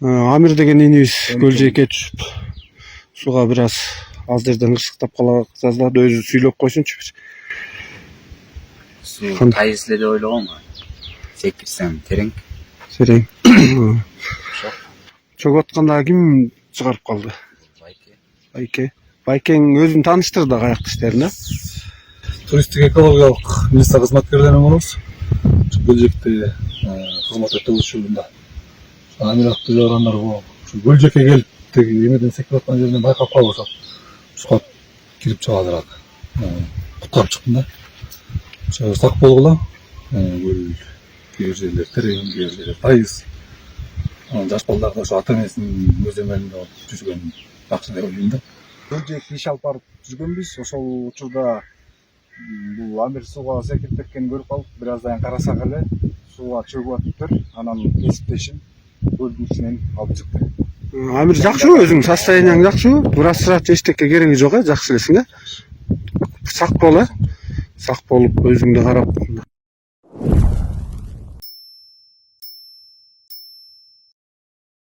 Амир деген инибиз көл жээкке түшүп сууга бир аз жерден кырсыктап кала жаздады. Өзү сүйлөп койсунчу бир. Суу тайыз эле деп ойлогонго. Секирсем терең. Терең. Чөгүп атканда ким чыгарып калды? Байке. Байкең өзүн тааныштырды каякта иштерине. Туристтик экологиялык милиция кызматкерлеринен болобуз. Көл жээкте кызмат өтөп учурунда. Амир атты жарандар ушу көл жээкке келип тиги эмеден секирип аткан жеринен байкап калып ошол ушуга кирип чыгадыр. Куткарып чыктым да. Сак болгула. Көл кээ жерлер терең, кээ жерлер тайыз. Жаш балдар да ошо ата энесинин өз эмелинде жүзгөн жакшы деп ойлойм да. Көл жээкке иш алып барып жүргөнбүз. Ошол учурда бул Амир сууга секирип кеткенин көрүп калдык. Бир аздан карасак эле сууга чөгүп атыптыр. Анан кесиптешим көлдүн ичинен алып чыкты. Амир жакшыбы, өзүңдүн состоянияң жакшыбы? Врач эчтекке кереги жок, жакшы элесиң, Сак бол, Сак болуп өзүңдү карап.